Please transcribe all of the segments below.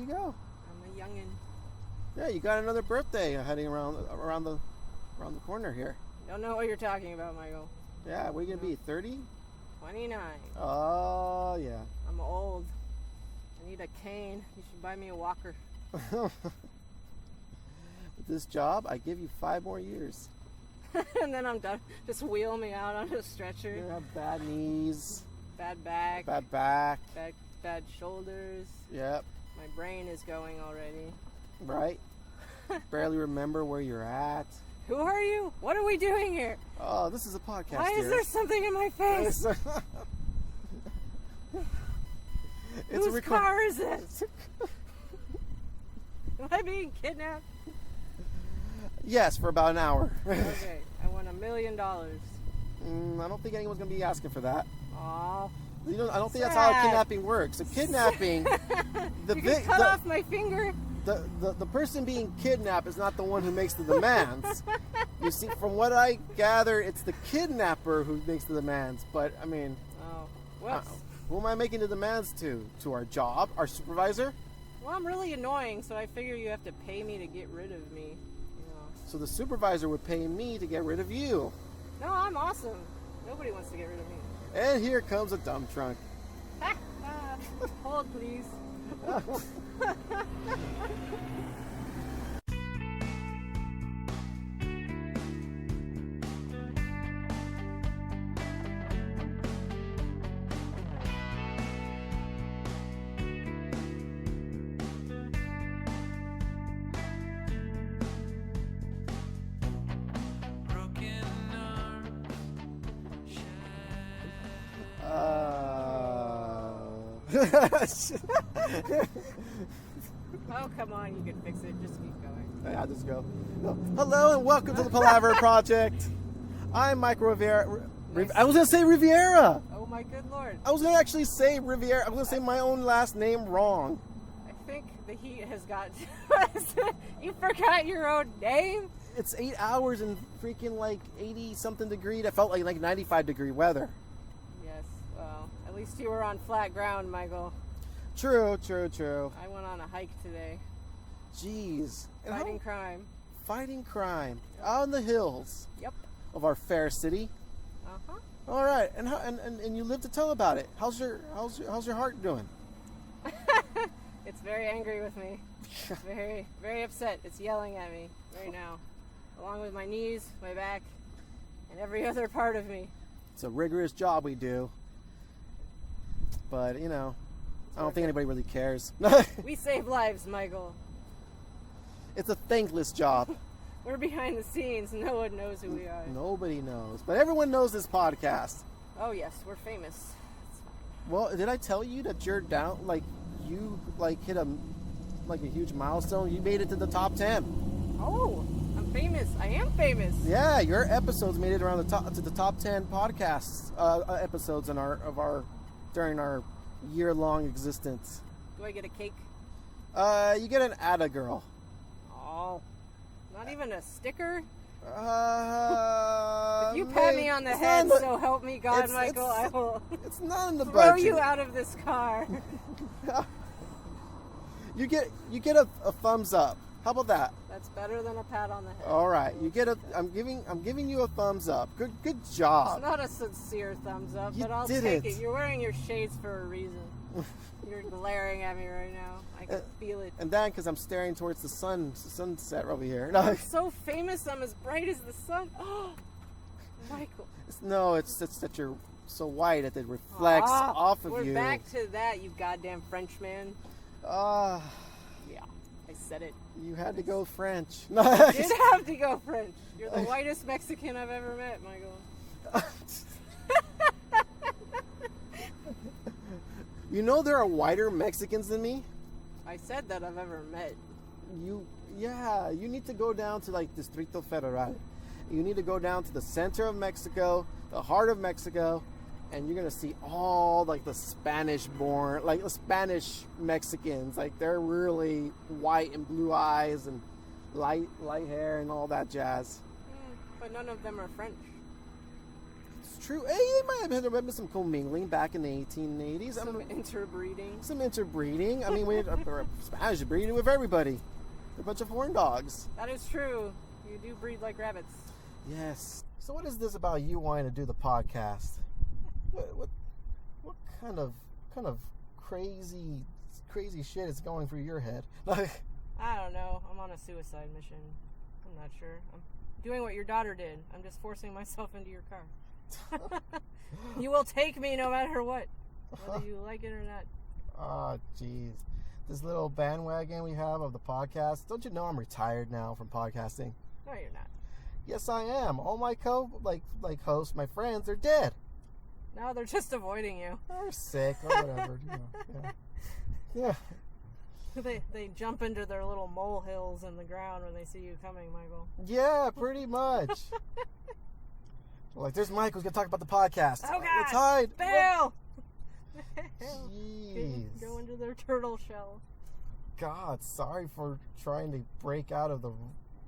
go. I'm a youngin'. Yeah, you got another birthday heading around the corner here. Don't know what you're talking about, Michael. Yeah, what are you gonna be? 30? 29. Oh yeah. I'm old. I need a cane. You should buy me a walker. With this job, I give you 5 more years. And then I'm done. Just wheel me out on a stretcher. You have bad knees. Bad back. Bad back. Bad shoulders. Yep. My brain is going already. Right. Barely remember where you're at. Who are you? What are we doing here? Oh, this is a podcast. Why is there something in my face? Whose car is this? Am I being kidnapped? Yes, for about an hour. Okay, I won $1 million. I don't think anyone's gonna be asking for that. Aw. I don't think that's how kidnapping works. So kidnapping, cut off my finger. The person being kidnapped is not the one who makes the demands. You see, from what I gather, it's the kidnapper who makes the demands. But I mean, who am I making the demands to? To our job, our supervisor? Well, I'm really annoying, so I figure you have to pay me to get rid of me. So the supervisor would pay me to get rid of you. No, I'm awesome. Nobody wants to get rid of me. And here comes a dump trunk. Hold, please. Oh, come on, you can fix it. Just keep going. Yeah, I'll just go. Hello and welcome to the Palaver Project. I'm Mike Rivera. I was going to say Rivera. Oh, my good Lord. I was going to actually say Rivera. I was going to say my own last name wrong. I think the heat has got You forgot your own name? It's 8 hours and freaking like 80-something degrees. I felt like 95-degree weather. Yes, well, at least you were on flat ground, Michael. True. I went on a hike today. Jeez. Fighting crime. Fighting crime. Out in the hills. Yep. Of our fair city. Uh-huh. All right. And you live to tell about it. How's your heart doing? It's very angry with me. Very, very upset. It's yelling at me right now. Along with my knees, my back, and every other part of me. It's a rigorous job we do. But, I don't think anybody really cares. We save lives, Michael. It's a thankless job. We're behind the scenes. No one knows who we are. Nobody knows. But everyone knows this podcast. Oh, yes. We're famous. Well, did I tell you that you're down, you hit a huge milestone? You made it to the top 10. Oh, I'm famous. I am famous. Yeah, your episodes made it around the top 10 podcasts episodes during our year-long existence. Do I get a cake? You get an Atta Girl. Oh, not even a sticker? If you pat me on the head, so help me God, Michael, I will it's not in the throw budget. you out of this car. You get a thumbs up. How about that? That's better than a pat on the head. All right, I'm giving you a thumbs up. Good job. It's not a sincere thumbs up, You but I'll did take it. it. You're wearing your shades for a reason. You're glaring at me right now. I can feel it. And then, because I'm staring towards the sunset over here. I'm so famous. I'm as bright as the sun. Oh, Michael. It's just that you're so white that it reflects off of you. We're back to that, you goddamn Frenchman. Yeah, I said it. You had to go French. I did have to go French. You're the whitest Mexican I've ever met, Michael. You know there are whiter Mexicans than me? I said that I've ever met. You need to go down to Distrito Federal. You need to go down to the center of Mexico, the heart of Mexico, and you're going to see all the Spanish-born, the Spanish Mexicans. They're really white and blue eyes and light hair and all that jazz. But none of them are French. It's true. Hey, there might have been some commingling back in the 1880s. Some interbreeding. Some interbreeding. I mean, we Spanish breeding with everybody. They're a bunch of horn dogs. That is true. You do breed like rabbits. Yes. So what is this about you wanting to do the podcast? What kind of crazy shit is going through your head? Like, I don't know. I'm on a suicide mission. I'm not sure. I'm doing what your daughter did. I'm just forcing myself into your car. You will take me no matter what, whether you like it or not. Oh, jeez. This little bandwagon we have of the podcast. Don't you know I'm retired now from podcasting? No, you're not. Yes, I am. All my hosts, my friends, they're dead. No, they're just avoiding you. They're sick or whatever. Yeah. They jump into their little molehills in the ground when they see you coming, Michael. Yeah, pretty much. Like, there's Mike who's going to talk about the podcast. Oh, God. Let's hide. Bail! Jeez. Go into their turtle shell. God, sorry for trying to break out of the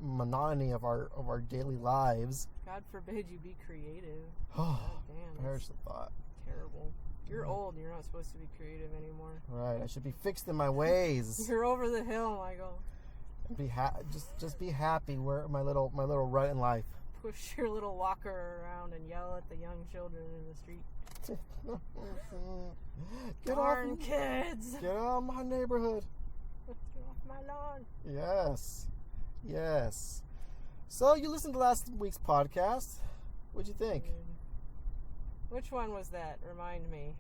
monotony of our daily lives. God forbid you be creative. Oh, damn. perish the thought. Terrible. You're old and you're not supposed to be creative anymore. Right, I should be fixed in my ways. You're over the hill, Michael. Just be happy where my little rut in life. Push your little walker around and yell at the young children in the street. Darn kids! Get out of my neighborhood. Get off my lawn. Yes. So you listened to last week's podcast. What'd you think? Which one was that? Remind me.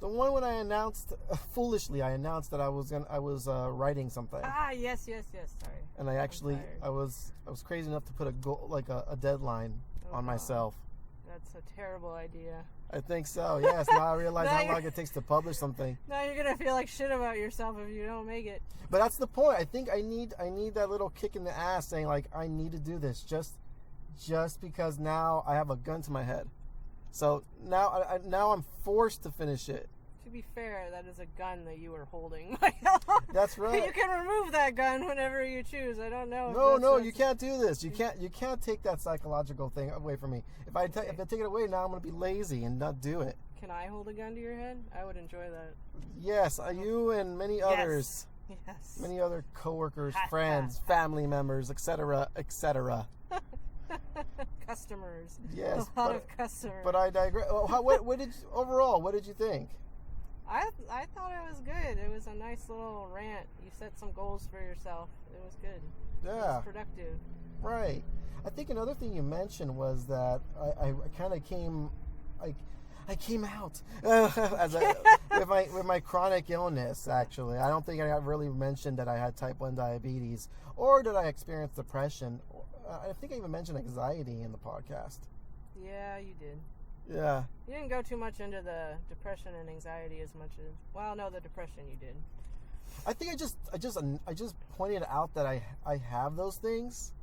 The one when I announced foolishly, that I was writing something. Ah, yes. Sorry. And I was crazy enough to put a goal, like a deadline on myself. That's a terrible idea. I think so. Yes. Now I realize how long it takes to publish something. Now you're gonna feel like shit about yourself if you don't make it. But that's the point. I think I need that little kick in the ass saying like I need to do this just because now I have a gun to my head. So now I'm forced to finish it. To be fair, that is a gun that you were holding. That's right. You can remove that gun whenever you choose. I don't know. No, you can't do this. You can't take that psychological thing away from me. If I take it away now, I'm going to be lazy and not do it. Can I hold a gun to your head? I would enjoy that. Yes, you and many others. Yes. Many other coworkers, friends, family members, etc., etc. Customers. Yes. A lot of customers. But I digress. What did you think? I thought it was good. It was a nice little rant. You set some goals for yourself. It was good. Yeah. It was productive. Right. I think another thing you mentioned was that I kind of came out with my chronic illness. Actually, I don't think I really mentioned that I had type 1 diabetes or that I experienced depression. I think I even mentioned anxiety in the podcast. Yeah, you did. Yeah. You didn't go too much into the depression and anxiety as much as... Well, no, the depression you did. I think I just pointed out that I have those things,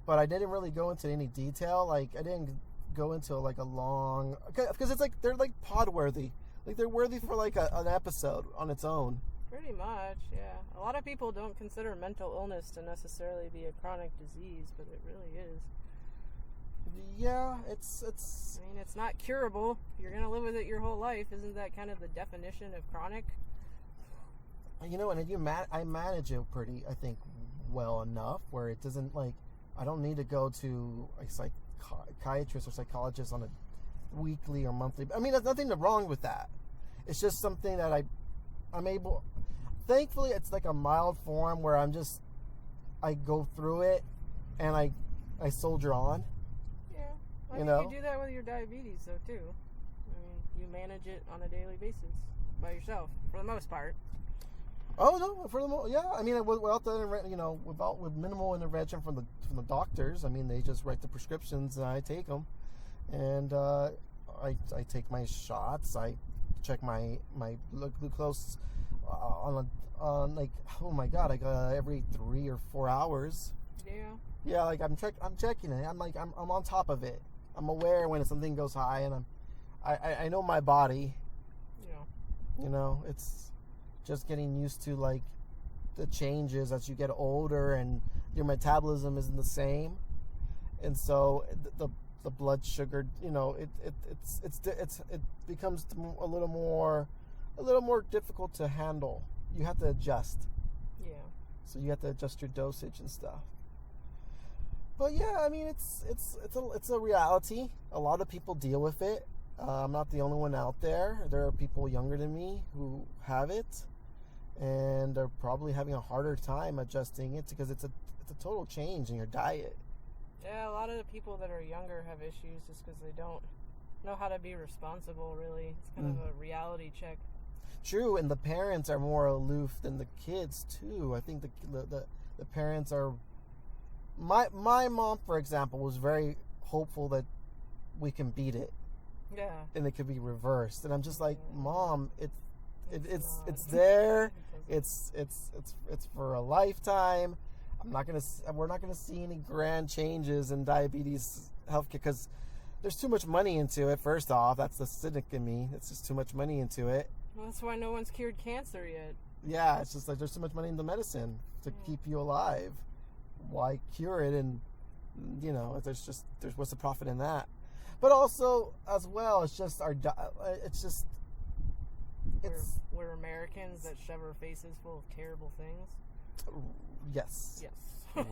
but I didn't really go into any detail. Like, I didn't go into like a long... Because it's like, they're like pod worthy. Like, they're worthy for like an episode on its own. Pretty much, yeah. A lot of people don't consider mental illness to necessarily be a chronic disease, but it really is. Yeah, it's. I mean, it's not curable. You're gonna live with it your whole life. Isn't that kind of the definition of chronic? You know, and I manage it pretty, I think, well enough where it doesn't like. I don't need to go to a psychiatrist or psychologist on a weekly or monthly. I mean, there's nothing wrong with that. It's just something that I'm able. Thankfully, it's like a mild form where I go through it, and I soldier on. I think you do that with your diabetes, though, too. I mean, you manage it on a daily basis by yourself, for the most part. Oh no, for the most, yeah. I mean, without with minimal intervention from the doctors. I mean, they just write the prescriptions and I take them, and I take my shots. I check my glucose on like, oh my God, like every 3 or 4 hours. Yeah. Yeah, like I'm checking it. I'm on top of it. I'm aware when something goes high, and I know my body. Yeah. You know, it's just getting used to like the changes as you get older, and your metabolism isn't the same, and so the blood sugar, it becomes a little more difficult to handle. You have to adjust. Yeah. So you have to adjust your dosage and stuff. But yeah, I mean, it's a reality. A lot of people deal with it. I'm not the only one out there. There are people younger than me who have it, and are probably having a harder time adjusting it because it's a total change in your diet. Yeah, a lot of the people that are younger have issues just because they don't know how to be responsible, really. It's kind of a reality check. True, and the parents are more aloof than the kids, too. I think the parents are... My mom, for example, was very hopeful that we can beat it. Yeah. And it could be reversed. And I'm just like, Mom, it's there. It's for a lifetime. We're not gonna see any grand changes in diabetes healthcare because there's too much money into it. First off, that's the cynic in me. It's just too much money into it. Well, that's why no one's cured cancer yet. Yeah, it's just like there's too much money in the medicine to keep you alive. Why cure it? And there's what's the profit in that? But also, as well, it's just we're Americans that shove our faces full of terrible things. Yes. Yes.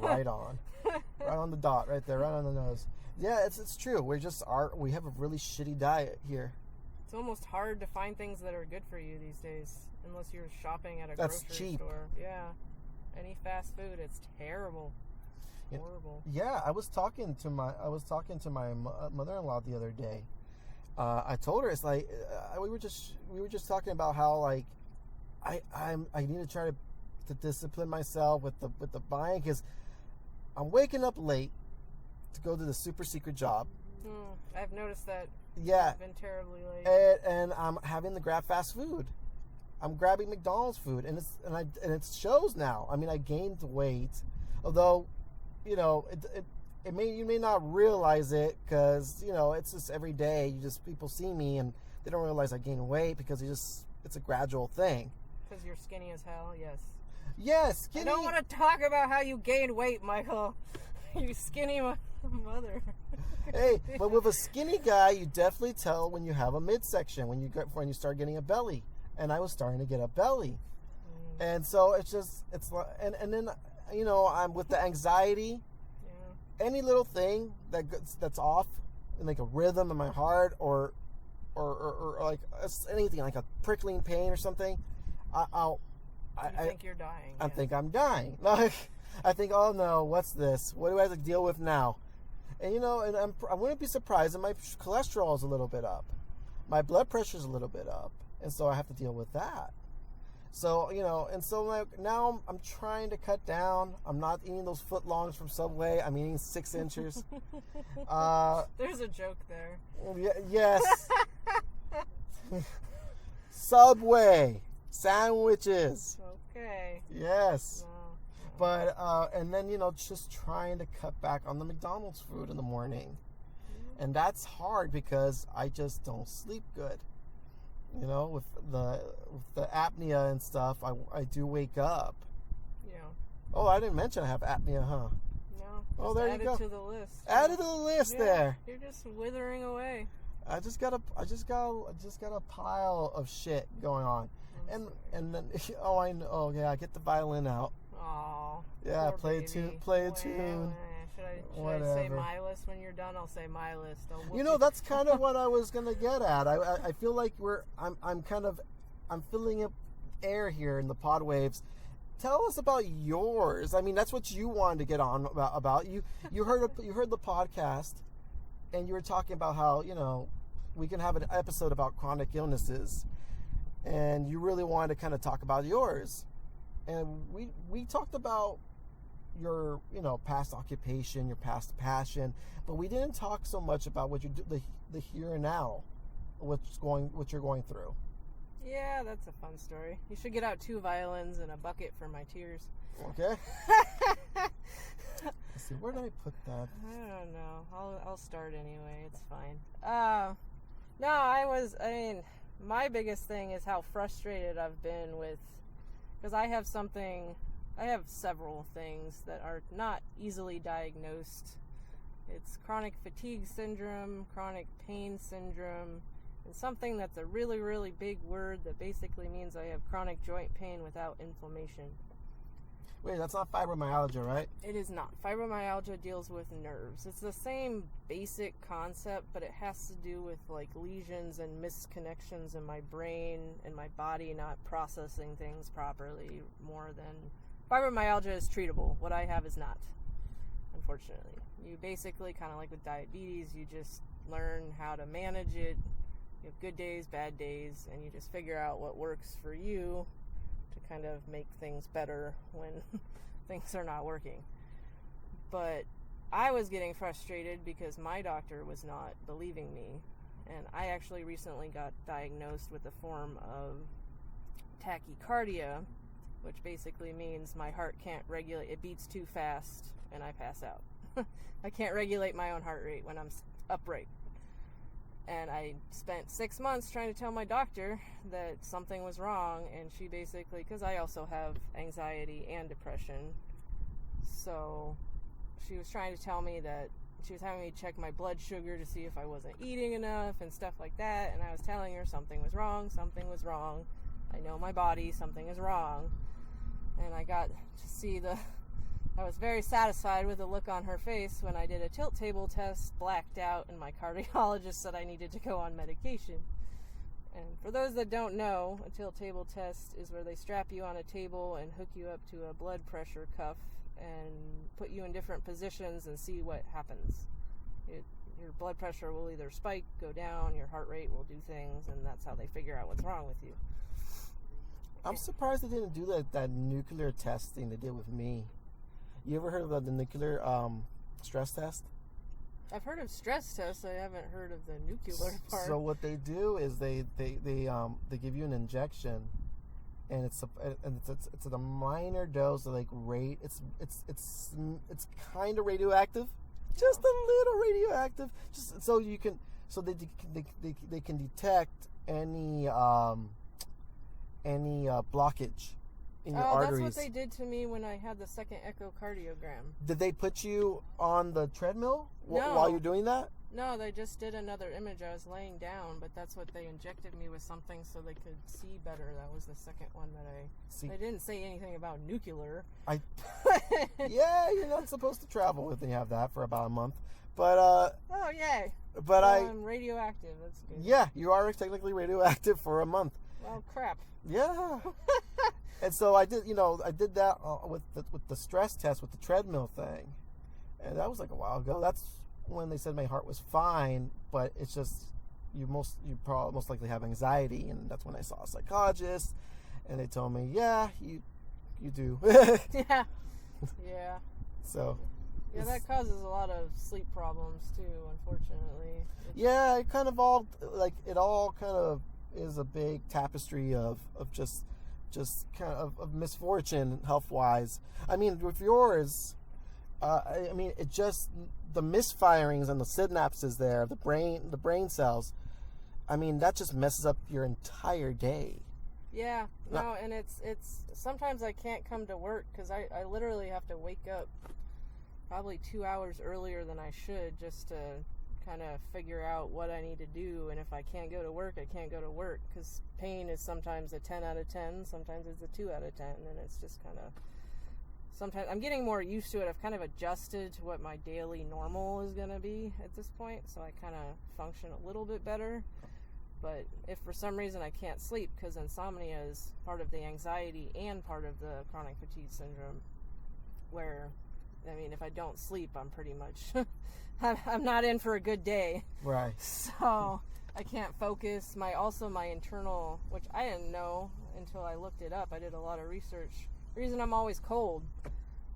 Right on. Right on the dot, right there, right on the nose. Yeah, it's true. We have a really shitty diet here. It's almost hard to find things that are good for you these days, unless you're shopping at a grocery cheap. store. Yeah. Any fast food, it's terrible. Horrible. Yeah, I was talking to my mother-in-law the other day. I told her, it's like we were just talking about how, like, I need to try to discipline myself with the buying, because I'm waking up late to go to the super secret job. I've noticed that. Yeah. I've been terribly late. And I'm having to grab fast food. I'm grabbing McDonald's food, and it shows now. I mean, I gained weight, although, you may not realize it because it's just every day. People see me and they don't realize I gain weight because it's a gradual thing. Because you're skinny as hell. Yes. Yes, skinny. I don't want to talk about how you gained weight, Michael. You skinny mother. Hey, but with a skinny guy, you definitely tell when you have a midsection, when you start getting a belly. And I was starting to get a belly. And so it's and then I'm with the anxiety. Yeah. Any little thing that's off, like a rhythm in my heart, or like anything, like a prickling pain or something, I think you're dying. I think I'm dying. Like, I think, oh no, what's this? What do I have to deal with now? And and I wouldn't be surprised if my cholesterol is a little bit up, my blood pressure is a little bit up, and so I have to deal with that. So and so like now I'm trying to cut down. I'm not eating those footlongs from Subway. I'm eating 6 inches. There's a joke there. Yes. Subway sandwiches. Okay. Yes. But and then just trying to cut back on the McDonald's food in the morning, and that's hard because I just don't sleep good. With the apnea and stuff, I do wake up. Yeah. Oh, I didn't mention I have apnea, huh? No. Oh, there you go. Add it to the list. Add it to the list there. You're just withering away. I just got a pile of shit going on, and then I know. Oh yeah, get the violin out. Oh. Yeah, play a tune. Should I say my list when you're done? I'll say my list. That's kind of what I was gonna get at. I feel like I'm filling up air here in the pod waves. Tell us about yours. I mean, that's what you wanted to get on about. You heard the podcast, and you were talking about how we can have an episode about chronic illnesses, and you really wanted to kind of talk about yours. And we talked about your past occupation, your past passion, but we didn't talk so much about what you do, the here and now, what you're going through. Yeah, that's a fun story. You should get out 2 violins and a bucket for my tears. Okay. Let's see, where did I put that? I don't know. I'll start anyway. It's fine. No, my biggest thing is how frustrated I've been with, because I have several things that are not easily diagnosed It's chronic fatigue syndrome, chronic pain syndrome, and something that's a really, really big word that basically means I have chronic joint pain without inflammation. Wait, that's not fibromyalgia, right? It is not. Fibromyalgia deals with nerves. It's the same basic concept, but it has to do with like lesions and misconnections in my brain and my body not processing things properly more than... Fibromyalgia is treatable. What I have is not, unfortunately. You basically, kind of like with diabetes, you just learn how to manage it. You have good days, bad days, and you just figure out what works for you to kind of make things better when things are not working. But I was getting frustrated because my doctor was not believing me, and I actually recently got diagnosed with a form of tachycardia, which basically means my heart can't regulate, it beats too fast and I pass out. I can't regulate my own heart rate when I'm upright. And I spent 6 months trying to tell my doctor that something was wrong, and she basically, because I also have anxiety and depression, so she was trying to tell me that she was having me check my blood sugar to see if I wasn't eating enough and stuff like that, and I was telling her something was wrong. I know my body, something is wrong. And I got to see I was very satisfied with the look on her face when I did a tilt table test, blacked out, and my cardiologist said I needed to go on medication. And for those that don't know, a tilt table test is where they strap you on a table and hook you up to a blood pressure cuff and put you in different positions and see what happens. Your blood pressure will either spike, go down, your heart rate will do things, and that's how they figure out what's wrong with you. I'm surprised they didn't do that nuclear testing they did with me. You ever heard of the nuclear stress test? I've heard of stress tests. I haven't heard of the nuclear part. So what they do is they give you an injection, and it's a minor dose of like it's kind of radioactive, just a little radioactive, just so they can detect any blockage in your arteries. That's what they did to me when I had the second echocardiogram. Did they put you on the treadmill No. while you're doing that? No, they just did another image. I was laying down, but that's what they injected me with, something so they could see better. That was the second one that I... See, they didn't say anything about nuclear. Yeah, you're not supposed to travel with and you have that for about a month. But oh, yay. But I'm radioactive. That's good. Yeah, you are technically radioactive for a month. Well, crap. Yeah. And so I did that with the stress test with the treadmill thing, and that was like a while ago. That's when they said my heart was fine, but it's just you probably most likely have anxiety, and that's when I saw a psychologist, and they told me, yeah, you do. Yeah. Yeah. So. Yeah, that causes a lot of sleep problems too, unfortunately. Yeah, it all kind of is a big tapestry of just kind of misfortune health-wise. I mean, with yours, it just, the misfirings and the synapses there, the brain cells, I mean, that just messes up your entire day. Yeah, no, and it's sometimes I can't come to work because I literally have to wake up probably 2 hours earlier than I should just to kind of figure out what I need to do, and if I can't go to work, I can't go to work, because pain is sometimes a 10 out of 10, sometimes it's a 2 out of 10, and it's just kind of, sometimes I'm getting more used to it. I've kind of adjusted to what my daily normal is going to be at this point, so I kind of function a little bit better. But if for some reason I can't sleep, because insomnia is part of the anxiety and part of the chronic fatigue syndrome, where, I mean, if I don't sleep, I'm pretty much, I'm not in for a good day. Right. So I can't focus. My internal, which I didn't know until I looked it up. I did a lot of research. The reason I'm always cold,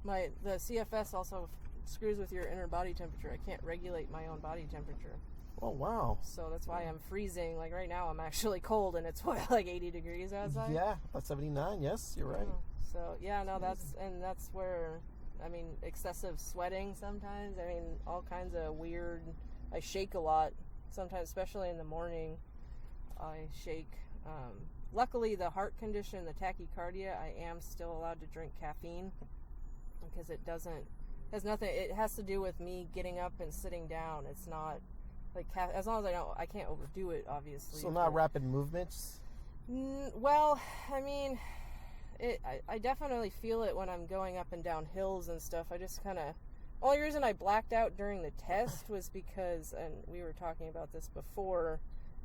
the CFS also screws with your inner body temperature. I can't regulate my own body temperature. Oh, wow. So that's why I'm freezing. Like right now, I'm actually cold, and it's like 80 degrees outside. Yeah, about 79. Yes, you're right. So yeah, no, that's where, I mean, excessive sweating sometimes. I mean, all kinds of weird. I shake a lot sometimes, especially in the morning. I shake. Luckily, the heart condition, the tachycardia, I am still allowed to drink caffeine because it has nothing. It has to do with me getting up and sitting down. It's not like as long as I can't overdo it, obviously. So not rapid movements. Well, I mean, I definitely feel it when I'm going up and down hills and stuff. I just kind of. Only reason I blacked out during the test was because, and we were talking about this before,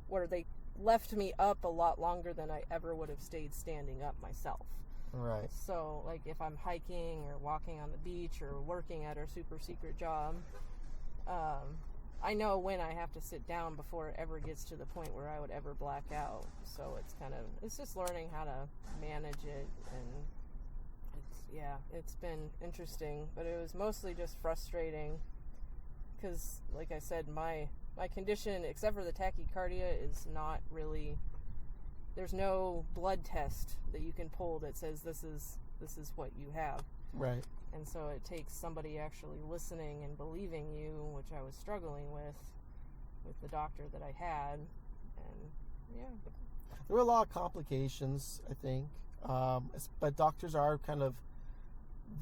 where they left me up a lot longer than I ever would have stayed standing up myself. Right. So, like, if I'm hiking or walking on the beach or working at our super secret job, I know when I have to sit down before it ever gets to the point where I would ever black out. So it's just learning how to manage it, and it's been interesting, but it was mostly just frustrating because, like I said, my condition, except for the tachycardia, is not really. There's no blood test that you can pull that says this is what you have. Right. And so it takes somebody actually listening and believing you, which I was struggling with the doctor that I had, and there were a lot of complications, I think, but doctors are kind of.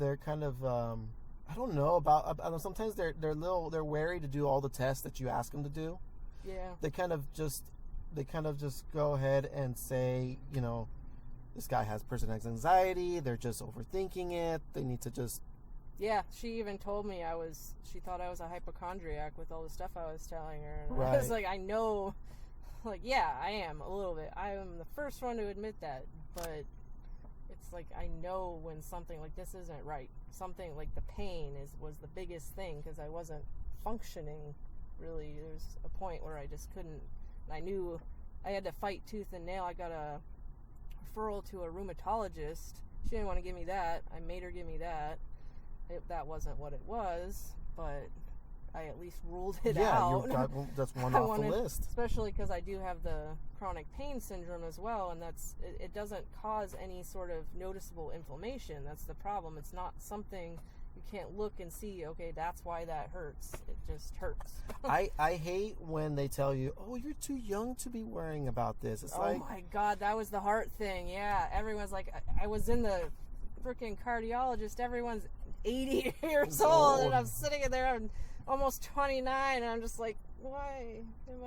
I don't know about. I know sometimes they're wary to do all the tests that you ask them to do. Yeah. They kind of just go ahead and say, this guy has personality anxiety. They're just overthinking it. They need to just. Yeah, she even told me she thought I was a hypochondriac with all the stuff I was telling her. And right. I was like, I know, like, yeah, I am a little bit. I am the first one to admit that, but it's like I know when something like this isn't right. Something like the pain was the biggest thing because I wasn't functioning really. There's a point where I just couldn't. And I knew I had to fight tooth and nail. I got a referral to a rheumatologist. She didn't want to give me that. I made her give me that. That wasn't what it was, but I at least ruled it out. Yeah, that's one off the list. Especially because I do have the chronic pain syndrome as well, and it doesn't cause any sort of noticeable inflammation. That's the problem. It's not something you can't look and see, okay, that's why that hurts. It just hurts. I hate when they tell you, oh, you're too young to be worrying about this. It's oh my God, that was the heart thing. Yeah, everyone's like, I was in the freaking cardiologist. Everyone's 80 years old, and I'm sitting in there, I'm almost 29, and I'm just like, why am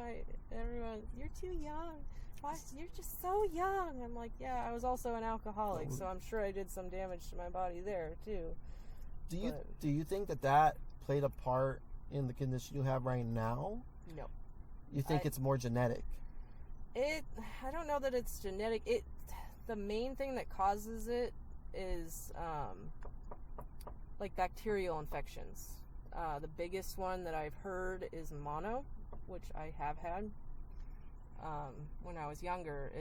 everyone, you're too young. Why, you're just so young. I'm like, yeah, I was also an alcoholic, so I'm sure I did some damage to my body there, too. Do you think that played a part in the condition you have right now? No. You think it's more genetic? I don't know that it's genetic. The main thing that causes it is like bacterial infections. The biggest one that I've heard is mono, which I have had. When I was younger,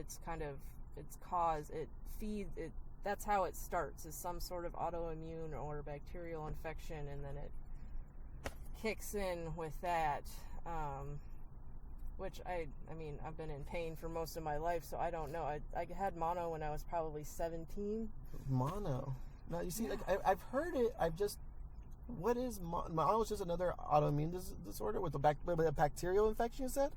that's how it starts, is some sort of autoimmune or bacterial infection, and then it kicks in with that, which I mean, I've been in pain for most of my life, so I don't know. I had mono when I was probably 17. Mono? Now, you see, like, I've heard it, what is mono? Is just another autoimmune disorder with a bacterial infection, you said?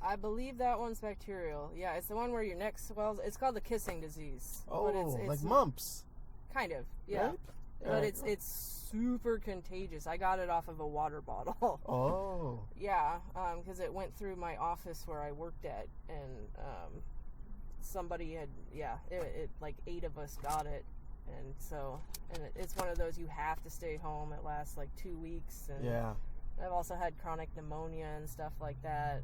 I believe that one's bacterial. Yeah, it's the one where your neck swells. It's called the kissing disease. Oh, it's like mumps. Kind of, yeah. Right? But it's super contagious. I got it off of a water bottle. Oh. Yeah, because it went through my office where I worked at, and somebody had, it like 8 of us got it. And so, it's one of those you have to stay home. It lasts like 2 weeks. And yeah. I've also had chronic pneumonia and stuff like that.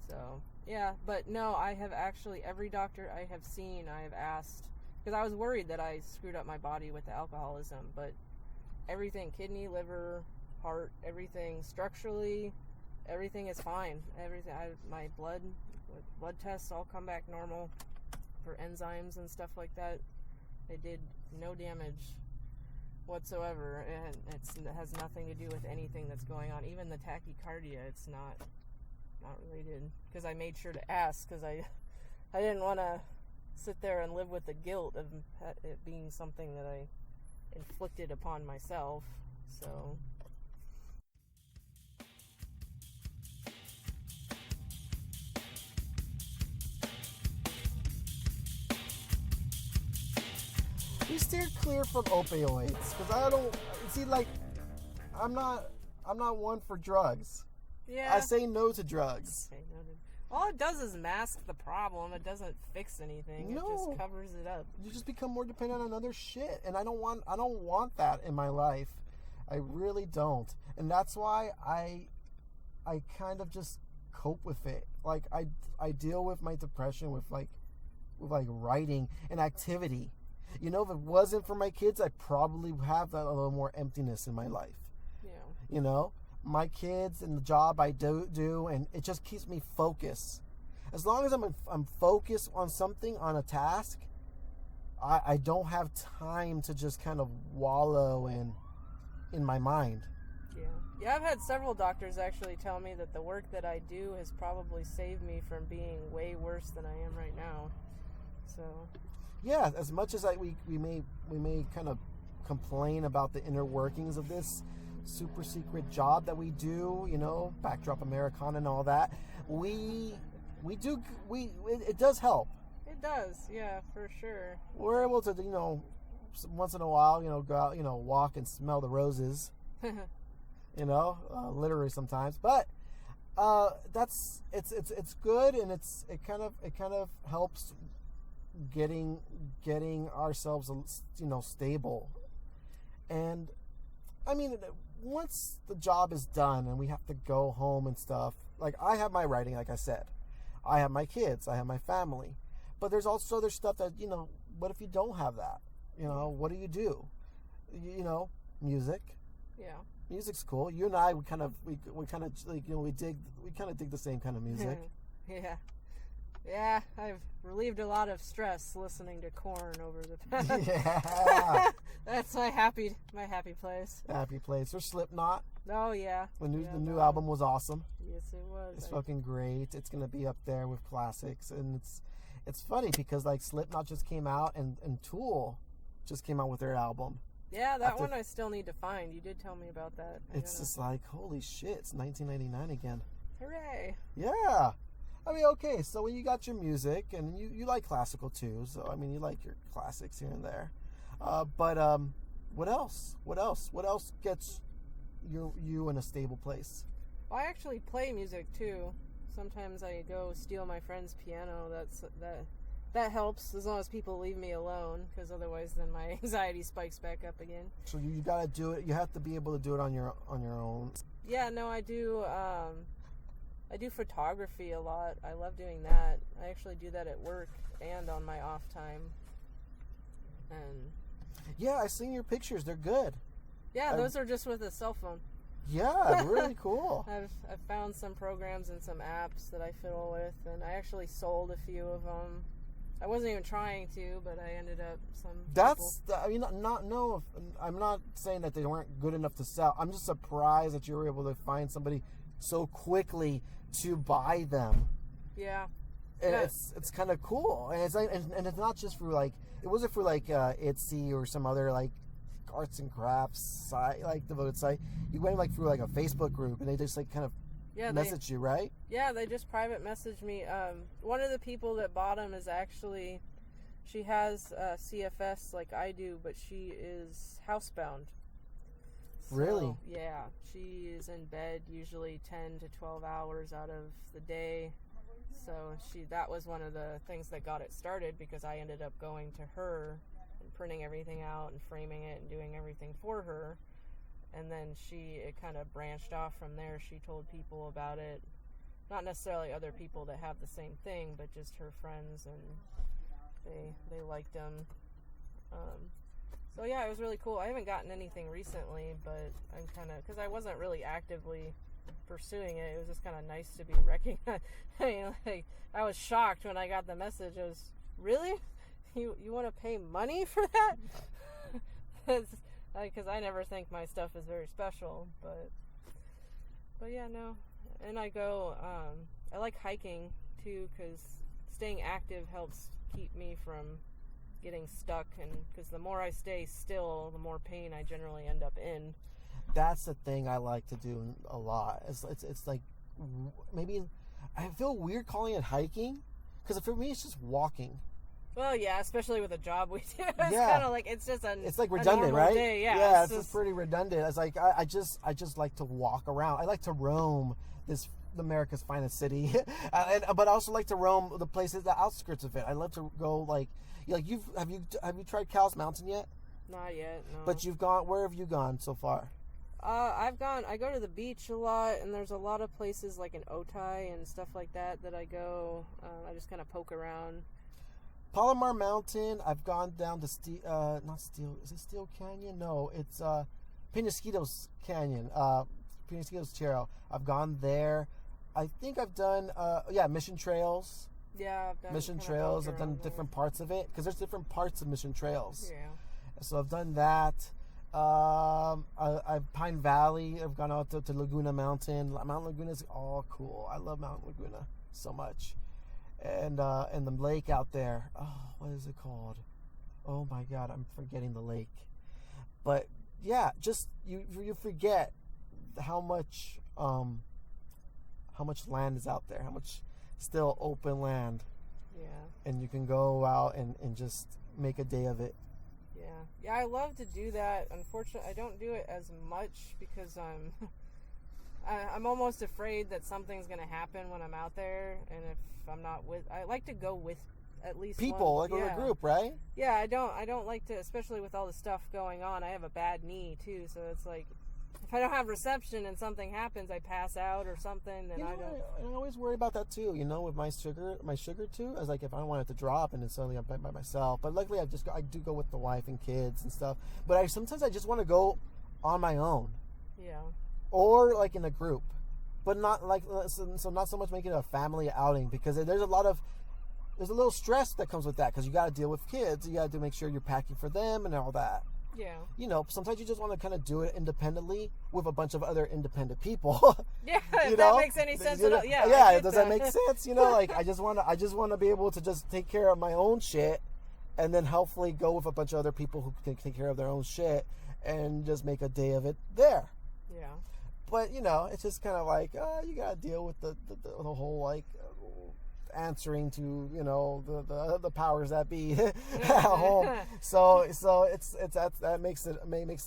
So, yeah, but no, I have actually, every doctor I have seen, I have asked, because I was worried that I screwed up my body with the alcoholism, but everything, kidney, liver, heart, everything, structurally, everything is fine. Everything, my blood tests all come back normal for enzymes and stuff like that. They did no damage whatsoever, and it has nothing to do with anything that's going on. Even the tachycardia, it's not related, because I made sure to ask, because I didn't want to sit there and live with the guilt of it being something that I inflicted upon myself. So you steer clear from opioids, because I don't see, like, I'm not one for drugs. Yeah. I say no to drugs. Okay, noted. All it does is mask the problem. It doesn't fix anything. No. It just covers it up. You just become more dependent on other shit, and I don't want that in my life. I really don't, and that's why I kind of just cope with it. Like I deal with my depression with writing and activity. You know, if it wasn't for my kids, I'd probably have that a little more emptiness in my life. Yeah. You know, my kids and the job I do, and it just keeps me focused. As long as I'm focused on something, on a task, I don't have time to just kind of wallow in my mind. Yeah, I've had several doctors actually tell me that the work that I do has probably saved me from being way worse than I am right now. So, yeah, as much as we may kind of complain about the inner workings of this super secret job that we do, you know, backdrop Americana and all that, it does help. It does, yeah, for sure. We're able to, you know, once in a while, you know, go out, you know, walk and smell the roses. You know, literally sometimes, but it's good, and it kind of helps getting ourselves, you know, stable. And I mean, once the job is done and we have to go home and stuff, like I have my writing, like I said, I have my kids, I have my family, but there's also other stuff that, you know, what if you don't have that? You know, what do? You know, music. Yeah. Music's cool. You and I, we kind of like, you know, we kind of dig the same kind of music. Yeah, I've relieved a lot of stress listening to Korn over the past. Yeah. That's my happy place. Happy place. Or Slipknot. Oh yeah. The new album was awesome. Yes, it was. It's fucking great. It's gonna be up there with classics, and it's funny because like Slipknot just came out, and Tool just came out with their album. Yeah, that one I still need to find. You did tell me about that. It's just like, holy shit, it's 1999 again. Hooray. Yeah. I mean, okay, so when you got your music, and you like classical too, so I mean, you like your classics here and there. But what else? What else gets you in a stable place? Well, I actually play music too. Sometimes I go steal my friend's piano. That helps, as long as people leave me alone, because otherwise then my anxiety spikes back up again. So you gotta do it. You have to be able to do it on your own. Yeah, no, I do. I do photography a lot. I love doing that. I actually do that at work and on my off time. And yeah, I seen your pictures. They're good. Yeah, those are just with a cell phone. Yeah, really cool. I've found some programs and some apps that I fiddle with, and I actually sold a few of them. I wasn't even trying to, but I ended up I mean, I'm not saying that they weren't good enough to sell. I'm just surprised that you were able to find somebody so quickly to buy them. Yeah. And it's kind of cool, and it's like, and it's not just for like, it wasn't for like Etsy or some other like arts and crafts site, like devoted site. You went like through like a Facebook group, and they just like kind of message you, right? Yeah, they just private messaged me. One of the people that bought them is actually, she has CFS like I do, but she is housebound. Really? Yeah, she is in bed usually 10 to 12 hours out of the day. So that was one of the things that got it started, because I ended up going to her and printing everything out and framing it and doing everything for her. And then it kind of branched off from there. She told people about it, not necessarily other people that have the same thing, but just her friends, and they liked them. So yeah, it was really cool. I haven't gotten anything recently, but I'm kind of, because I wasn't really actively pursuing it. It was just kind of nice to be recognized. I mean, like, I was shocked when I got the message. I was, really? You want to pay money for that? Because I never think my stuff is very special, but yeah, no. And I go, I like hiking too, because staying active helps keep me from getting stuck, and because the more I stay still, the more pain I generally end up in. That's the thing I like to do a lot. It's like, maybe I feel weird calling it hiking, because for me it's just walking. Well, yeah, especially with a job we do. It's Yeah. kind of like it's just It's like a redundant, normal right? day. Yeah, Yeah, it's it's just pretty redundant. It's like I just like to walk around. I like to roam this America's finest city, but I also like to roam the places, the outskirts of it. I love to go like have you tried Cowles Mountain yet? not yet. No. But you've gone. Where have you gone so far? I go to the beach a lot, and there's a lot of places like in Otay and stuff like that I go. I just kind of poke around. Palomar Mountain. I've gone down to not Steel. Is it Steel Canyon? No, it's Penasquitos Canyon. Penasquitos Trail. I've gone there. I think I've done Mission Trails. Yeah, I've done Mission kinda Trails. poked I've done around different parts of it because there's different parts of Mission Trails. there. Yeah. So I've done that. I've Pine Valley. I've gone out to Laguna Mountain. Mount Laguna is all cool. I love Mount Laguna so much. And the lake out there. Oh, what is it called? Oh my God, I'm forgetting the lake. But yeah, just you forget how much land is out there. How much still open land. Yeah. And you can go out and just make a day of it. Yeah, I love to do that. Unfortunately, I don't do it as much because I'm almost afraid that something's gonna happen when I'm out there, and if I'm not I like to go with at least people, one, like with a group, right? Yeah, I don't like to, especially with all the stuff going on. I have a bad knee too, so it's like if I don't have reception and something happens, I pass out or something. Then I don't. I always worry about that too. With my sugar too. I was like, if I don't want it to drop, and then suddenly I'm by myself. But luckily, I do go with the wife and kids and stuff. But sometimes I just want to go on my own. Yeah. Or like in a group, but not like so not so much making it a family outing because there's a little stress that comes with that because you got to deal with kids. You got to make sure you're packing for them and all that. Yeah. Sometimes you just want to kind of do it independently with a bunch of other independent people. Yeah, if that makes any sense at all. Yeah. Yeah, does that make sense? Like I just want to be able to just take care of my own shit, and then hopefully go with a bunch of other people who can take care of their own shit, and just make a day of it there. Yeah. But it's just kind of like you gotta deal with the whole like answering to the powers that be at home. So it's that makes it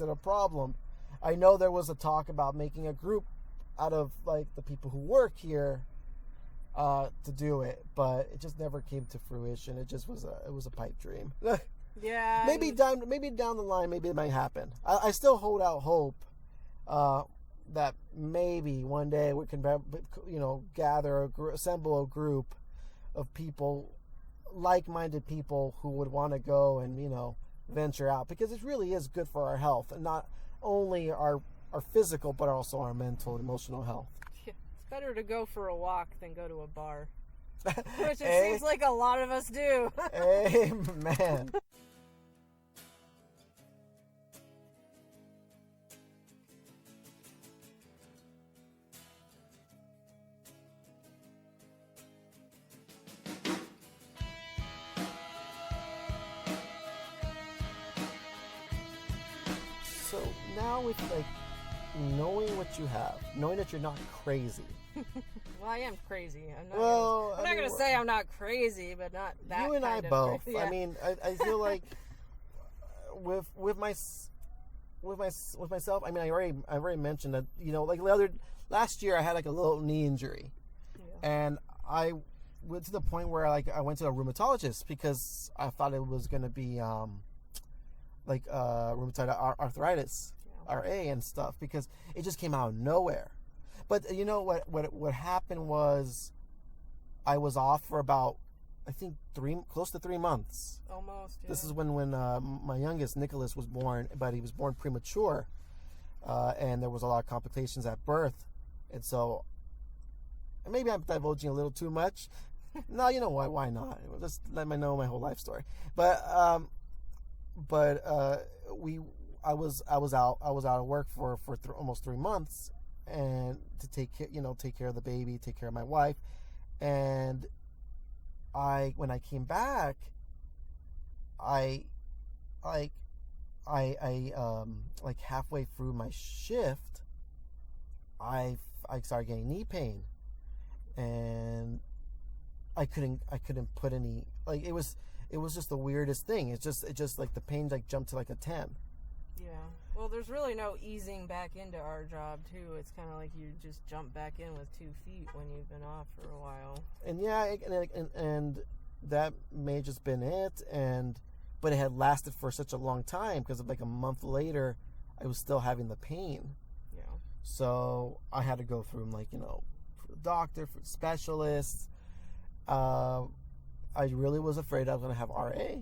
a problem. I know there was a talk about making a group out of like the people who work here to do it, but it just never came to fruition. It just was a pipe dream. Yeah. Maybe down the line, maybe it might happen. I still hold out hope that maybe one day we can assemble a group of people, like-minded people who would want to go and venture out, because it really is good for our health, and not only our physical but also our mental and emotional health. Yeah, it's better to go for a walk than go to a bar, which it seems like a lot of us do. Amen. So now with like knowing what you have, knowing that you're not crazy. Well, I am crazy. I'm not I gonna say I'm not crazy, but not that. You and I kind of both. crazy. Yeah. I mean, I feel like with myself. I mean, I already mentioned that like last year I had like a little knee injury, and I went to the point where I went to a rheumatologist because I thought it was gonna be rheumatoid arthritis, RA and stuff, because it just came out of nowhere. But what happened was I was off for about, I think close to 3 months. Almost. Yeah. This is when my youngest Nicholas was born, but he was born premature, and there was a lot of complications at birth, and so maybe I'm divulging a little too much. No, you know what? Why not? Just let me know my whole life story. But I was out of work for almost 3 months, and to take care of the baby, take care of my wife, and when I came back, I like halfway through my shift, I started getting knee pain, and I couldn't put any, like, it was it was just the weirdest thing. It just like the pain like jumped to like a 10. Yeah. Well, there's really no easing back into our job too. It's kind of like you just jump back in with 2 feet when you've been off for a while. And yeah, and that may just been it. But it had lasted for such a long time because like a month later, I was still having the pain. Yeah. So I had to go through like for the doctor, for specialists. I really was afraid I was going to have RA.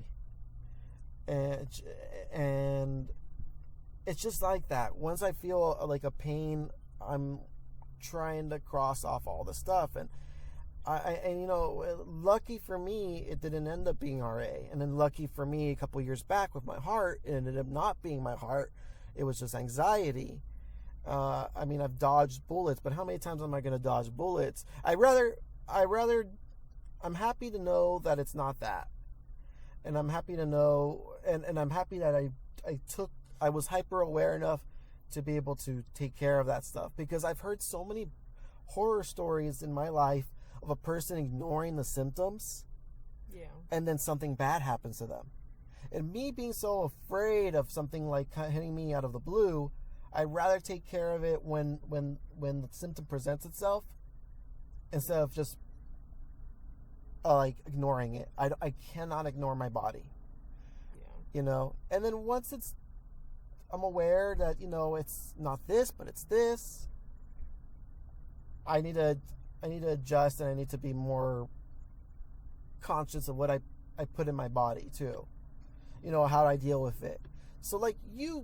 And it's just like that. Once I feel like a pain, I'm trying to cross off all the stuff. And lucky for me, it didn't end up being RA. And then lucky for me, a couple years back with my heart, it ended up not being my heart. It was just anxiety. I've dodged bullets, but how many times am I going to dodge bullets? I'm happy to know that it's not that. And I'm happy to know, and I'm happy that I was hyper aware enough to be able to take care of that stuff, because I've heard so many horror stories in my life of a person ignoring the symptoms, and then something bad happens to them. And me being so afraid of something like hitting me out of the blue, I'd rather take care of it when the symptom presents itself, instead of just ignoring it. I cannot ignore my body. And then once I'm aware that it's not this, but it's this, I need to adjust, and I need to be more conscious of what I put in my body too. How I deal with it. So like you're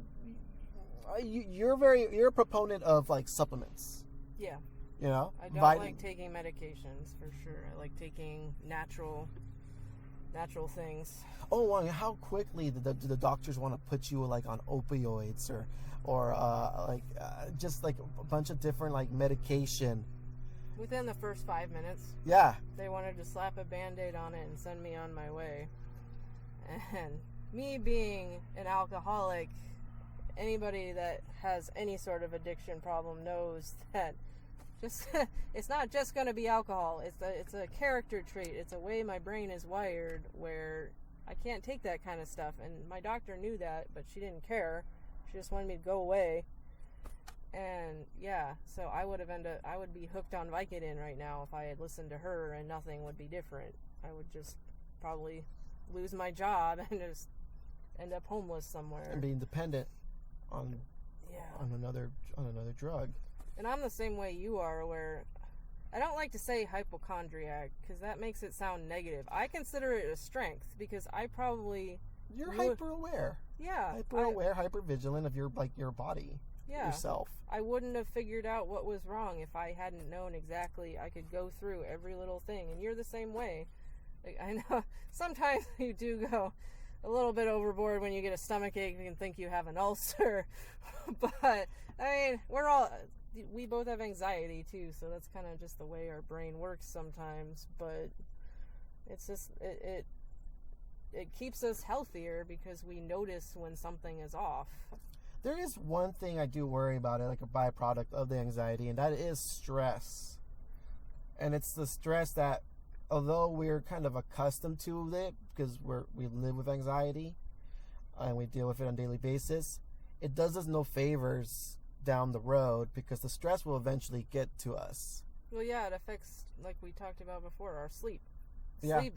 a proponent of like supplements. Yeah. I don't like taking medications for sure. I like taking natural things. Oh, well, how quickly do the doctors want to put you like on opioids or just like a bunch of different like medication? Within the first 5 minutes. Yeah. They wanted to slap a Band-Aid on it and send me on my way. And me being an alcoholic, anybody that has any sort of addiction problem knows that it's not just going to be alcohol. It's a character trait. It's a way my brain is wired where I can't take that kind of stuff. And my doctor knew that, but she didn't care. She just wanted me to go away. And yeah, so I would be hooked on Vicodin right now if I had listened to her, and nothing would be different. I would just probably lose my job and just end up homeless somewhere and being dependent on another drug. And I'm the same way you are, where I don't like to say hypochondriac because that makes it sound negative. I consider it a strength because I probably... You're hyper aware. Yeah. Hyper aware, hyper vigilant of your body. Yeah. Yourself. I wouldn't have figured out what was wrong if I hadn't known exactly. I could go through every little thing, and you're the same way. I know sometimes you do go a little bit overboard when you get a stomach ache and think you have an ulcer. But I mean, we both have anxiety too, so that's kind of just the way our brain works sometimes. But it's just it keeps us healthier because we notice when something is off. There is one thing I do worry about, like a byproduct of the anxiety, and that is stress. And it's the stress that, although we're kind of accustomed to it because we live with anxiety and we deal with it on a daily basis, it does us no favors down the road because the stress will eventually get to us. Well, yeah, it affects, like we talked about before, our sleep. Yeah. Sleep,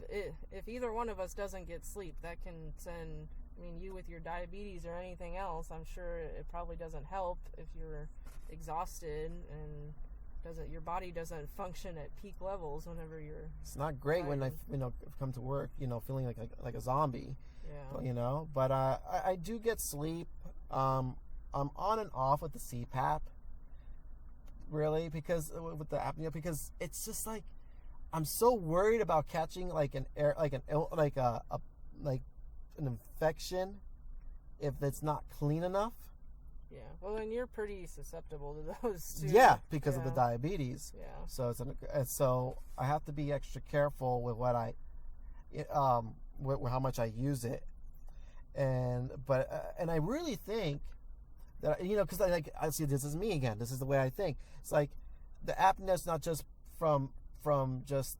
if either one of us doesn't get sleep, that can send... I mean, you with your diabetes or anything else, I'm sure it probably doesn't help if you're exhausted and your body doesn't function at peak levels whenever you're... It's not great when I come to work, feeling like a zombie. Yeah. But I do get sleep. I'm on and off with the CPAP, really, because with the apnea, because it's just like I'm so worried about catching an infection if it's not clean enough. Yeah. Well, and you're pretty susceptible to those too. Yeah, because of the diabetes. Yeah. So I have to be extra careful with what how much I use it, and I really think that because I see, this is me again. This is the way I think. It's like the apnea is not just from just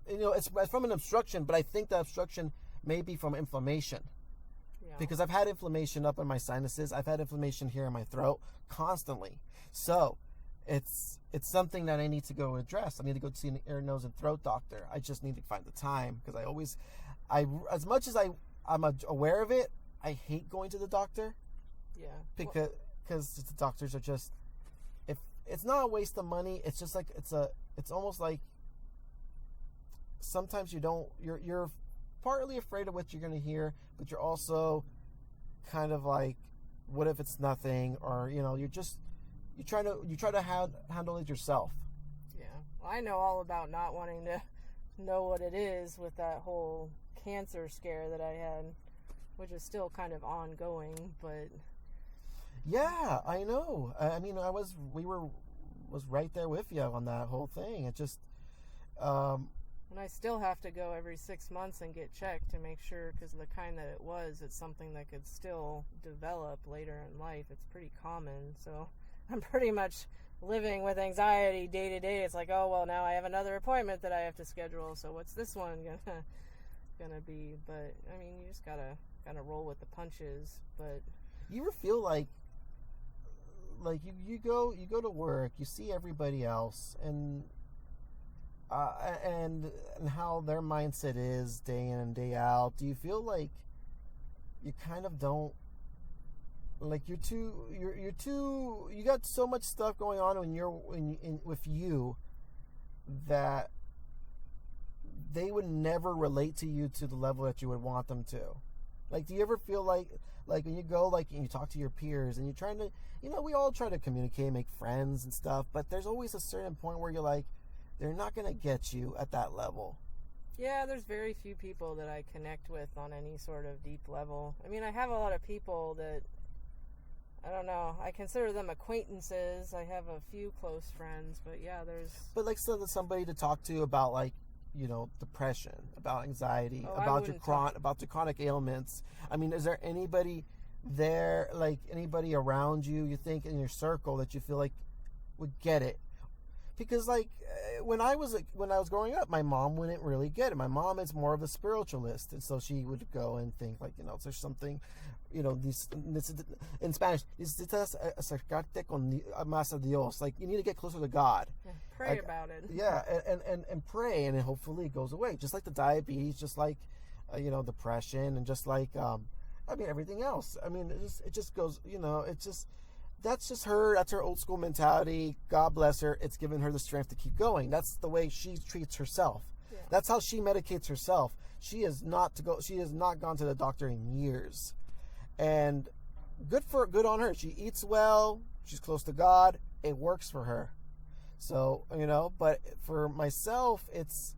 it's from an obstruction, but I think the obstruction may be from inflammation. Yeah. Because I've had inflammation up in my sinuses. I've had inflammation here in my throat constantly. So it's something that I need to go address. I need to go see an ear, nose, and throat doctor. I just need to find the time, because as much as I'm aware of it, I hate going to the doctor. Yeah. Because the doctors are just, if it's not a waste of money, it's just like it's almost like sometimes you're partly afraid of what you're going to hear, but you're also kind of like, what if it's nothing? Or you try to handle it yourself. Yeah. Well, I know all about not wanting to know what it is with that whole cancer scare that I had, which is still kind of ongoing, but yeah, I know. I mean, was right there with you on that whole thing. It just and I still have to go every 6 months and get checked to make sure, because of the kind that it was, it's something that could still develop later in life. It's pretty common, so I'm pretty much living with anxiety day to day. It's like, oh well, now I have another appointment that I have to schedule, so what's this one gonna be? But I mean, you just gotta roll with the punches. But you ever feel like you go to work, you see everybody else, and how their mindset is day in and day out? Do you feel like you kind of don't, like you got so much stuff going on with you that they would never relate to you to the level that you would want them to? Like, do you ever feel like when you go, like, and you talk to your peers and you're trying to, we all try to communicate, make friends and stuff, but there's always a certain point where you're like, they're not going to get you at that level. Yeah, there's very few people that I connect with on any sort of deep level. I mean, I have a lot of people that, I don't know, I consider them acquaintances. I have a few close friends, but yeah, there's... But like, so there's somebody to talk to about, like, depression, about anxiety, about your chronic ailments. I mean, is there anybody there, like anybody around you, you think in your circle, that you feel like would get it? Because like when I was growing up, my mom wouldn't really get it. My mom is more of a spiritualist, and so she would go and think like, there's something, this in Spanish, necesitas acercarte más a Dios. Like, you need to get closer to God. Yeah, pray about it. Yeah, and pray, and hopefully it goes away. Just like the diabetes, just like depression, and just like everything else. I mean, it just goes. That's just her. That's her old school mentality. God bless her. It's given her the strength to keep going. That's the way she treats herself. Yeah. That's how she medicates herself. She has not gone to the doctor in years, and good on her. She eats well. She's close to God. It works for her. So but for myself, it's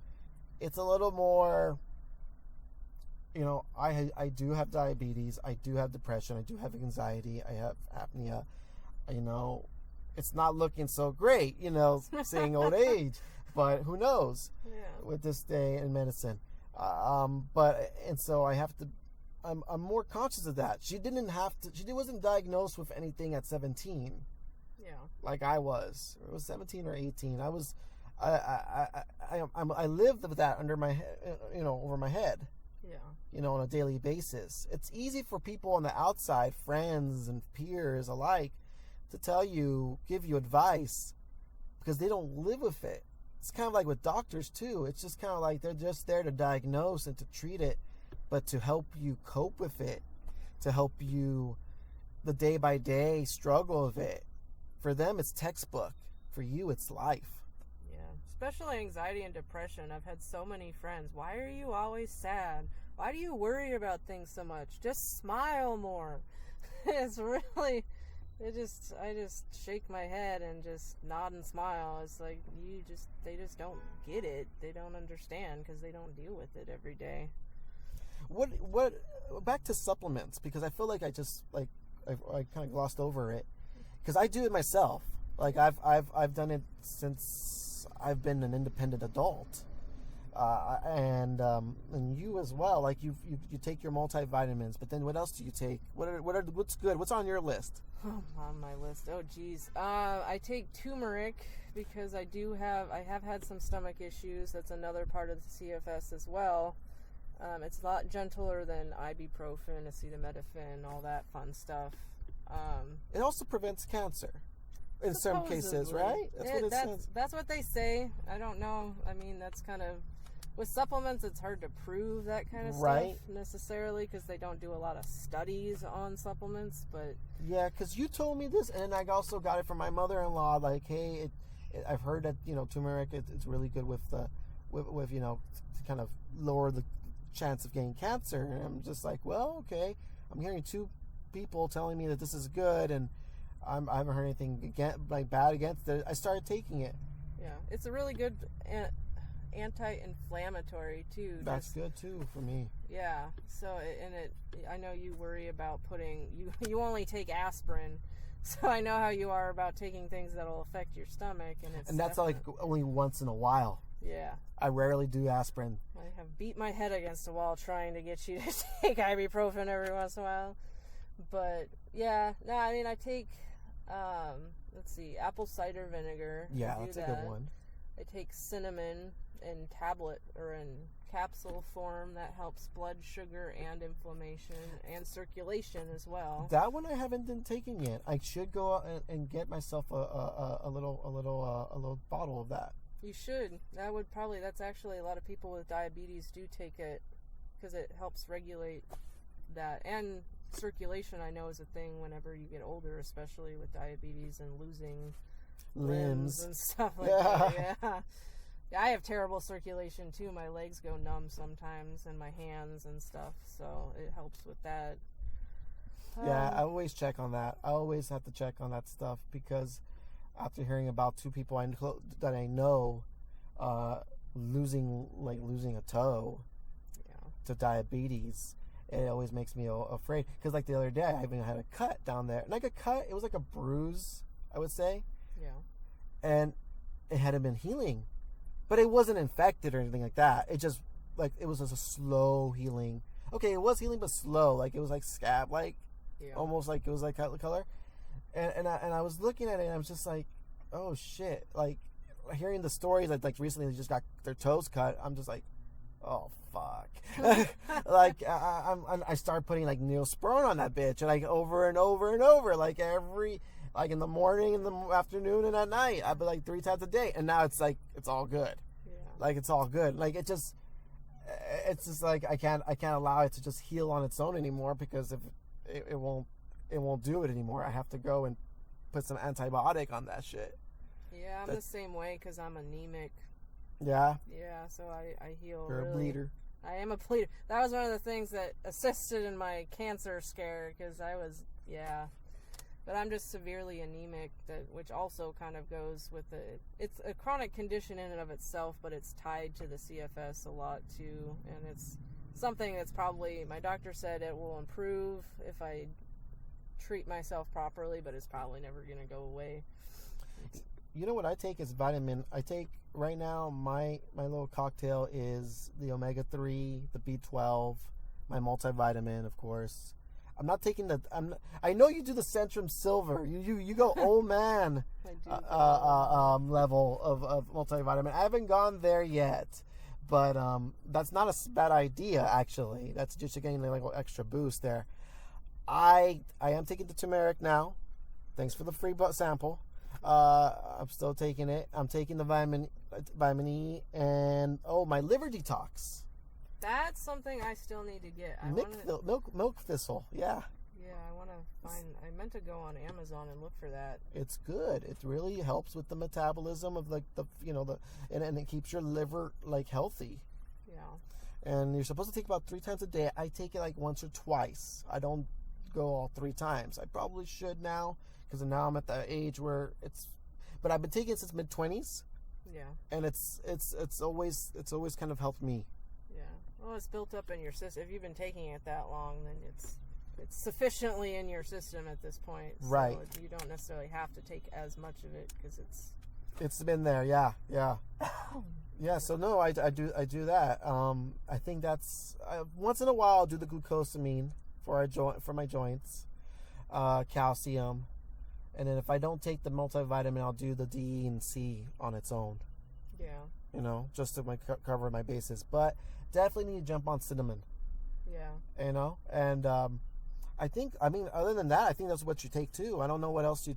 a little more. I do have diabetes. I do have depression. I do have anxiety. I have apnea. It's not looking so great, saying old age, but who knows with this day in medicine. So I have to, I'm more conscious of that. She wasn't diagnosed with anything at 17. Yeah. Like I was. It was 17 or 18. I lived with that under my head, over my head. Yeah. On a daily basis. It's easy for people on the outside, friends and peers alike, to give you advice because they don't live with it. It's kind of like with doctors too. It's just kind of like they're just there to diagnose and to treat it, but to help you cope with it, to help you the day by day struggle of it. For them, it's textbook. For you, it's life. Especially anxiety and depression. I've had so many friends. Why are you always sad? Why do you worry about things so much? Just smile more. It's really, I just shake my head and just nod and smile. It's like they just don't get it. They don't understand because they don't deal with it every day. What back to supplements, because I feel like I kind of glossed over it, because I do it myself. Like I've done it since I've been an independent adult, and you as well. Like you take your multivitamins, but then what else do you take? What's good? What's on your list? On my list. Oh geez, I take turmeric because I have had some stomach issues. That's another part of the CFS as well. It's a lot gentler than ibuprofen, acetaminophen, all that fun stuff. It also prevents cancer in some cases, Supposedly. right? That's what it says. That's what they say. I don't know. I mean, that's kind of... With supplements, it's hard to prove that kind of Right. stuff necessarily because they don't do a lot of studies on supplements, but... Yeah, because you told me this, and I also got it from my mother-in-law. Like, hey, I've heard that turmeric it's really good with to kind of lower the chance of getting cancer. And I'm just like, well, okay. I'm hearing two people telling me that this is good, and I haven't heard anything bad against it. I started taking it. Yeah, it's a really good anti-inflammatory too. That's good too for me. Yeah. So I know you worry about you only take aspirin, so I know how you are about taking things that'll affect your stomach, and that's like only once in a while. Yeah. I rarely do aspirin. I have beat my head against a wall trying to get you to take ibuprofen every once in a while, but yeah. No, I mean I take let's see, apple cider vinegar. Yeah, that's a good one. I take cinnamon in tablet or in capsule form. That helps blood sugar and inflammation and circulation as well. That one I haven't been taking yet. I should go out and get myself a little bottle of that. You should. That's actually a lot of people with diabetes do take it because it helps regulate that. And circulation, I know, is a thing whenever you get older, especially with diabetes and losing limbs and stuff like that. Yeah, I have terrible circulation too. My legs go numb sometimes, and my hands and stuff. So it helps with that. Yeah, I always check on that. I always have to check on that stuff because after hearing about two people that I know losing a toe to diabetes, it always makes me afraid. Because like the other day, I even had a cut down there, and like a cut, it was like a bruise, I would say. Yeah. And it hadn't been healing. But it wasn't infected or anything like that. It just, like, it was just a slow healing. Okay, it was healing, but slow. Like, it was like scab, like, almost like it was like color. And I was looking at it, and I was just like, oh, shit. Like, hearing the stories that, like, recently they just got their toes cut, I'm just like, oh, fuck. Like, I started putting, like, Neosporin on that bitch, and, like, over and over and over, like, like in the morning, in the afternoon, and at night. I'd be like 3 times a day, and now it's like it's all good. Yeah. Like it's all good. Like it's just like I can't allow it to just heal on its own anymore because if it won't do it anymore. I have to go and put some antibiotic on that shit. Yeah, I'm the same way because I'm anemic. Yeah. Yeah, so I heal. You're a bleeder. I am a bleeder. That was one of the things that assisted in my cancer scare because I was But I'm just severely anemic, which also kind of goes with it's a chronic condition in and of itself, but it's tied to the CFS a lot too, and it's something that's probably, my doctor said it will improve if I treat myself properly, but it's probably never going to go away. You know what I take is vitamin. I take right now, my little cocktail is the omega-3, the B12, my multivitamin, of course. I'm not taking I know you do the Centrum Silver. You go old man level of multivitamin. I haven't gone there yet, but that's not a bad idea actually. That's just getting like an extra boost there. I am taking the turmeric now. Thanks for the free sample. I'm still taking it. I'm taking the vitamin E and my liver detox. That's something I still need to get. Milk thistle, yeah. Yeah, I want to find. I meant to go on Amazon and look for that. It's good. It really helps with the metabolism of and it keeps your liver like healthy. Yeah. And you're supposed to take about 3 times a day. I take it like once or twice. I don't go all 3 times. I probably should now because now I'm at the age where but I've been taking it since mid-20s. Yeah. And it's always kind of helped me. Yeah. Well, it's built up in your system. If you've been taking it that long, then it's sufficiently in your system at this point. So right. You don't necessarily have to take as much of it because it's been there. Yeah. Yeah. So no, I do that. I think that's once in a while I'll do the glucosamine for my joints, calcium, and then if I don't take the multivitamin, I'll do the D and C on its own. Yeah. Just to cover my bases. But definitely need to jump on cinnamon. Yeah. You know, and other than that, I think that's what you take too. I don't know what else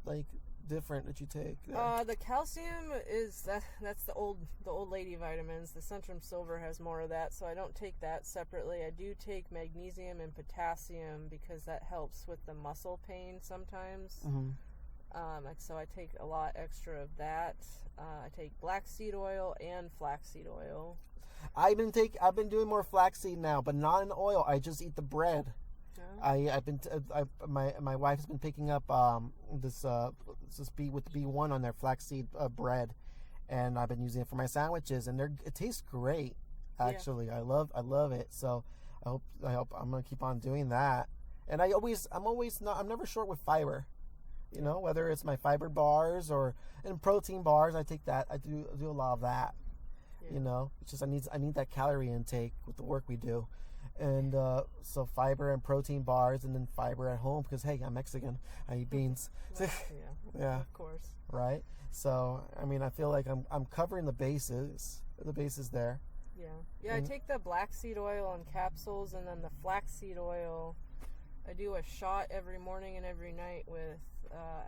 like different that you take there. The calcium is that's the old lady vitamins. The Centrum Silver has more of that, so I don't take that separately. I do take magnesium and potassium because that helps with the muscle pain sometimes. Mm-hmm. So I take a lot extra of that. I take black seed oil and flaxseed oil. I've been doing more flaxseed now, but not in oil. I just eat the bread. Oh. My wife's been picking up this with B1 on their flaxseed bread, and I've been using it for my sandwiches, and it tastes great. Actually, yeah. I love it. So I hope I'm gonna keep on doing that. And I'm never short with fiber. You know, whether it's my fiber bars or in protein bars, I take that. I do a lot of that. Yeah. You know, it's just I need that calorie intake with the work we do. And so fiber and protein bars, and then fiber at home because, hey, I'm Mexican. I eat beans. Well, yeah, of course. Right? So, I mean, I feel like I'm covering the bases there. Yeah, I take the black seed oil in capsules, and then the flaxseed oil, I do a shot every morning and every night with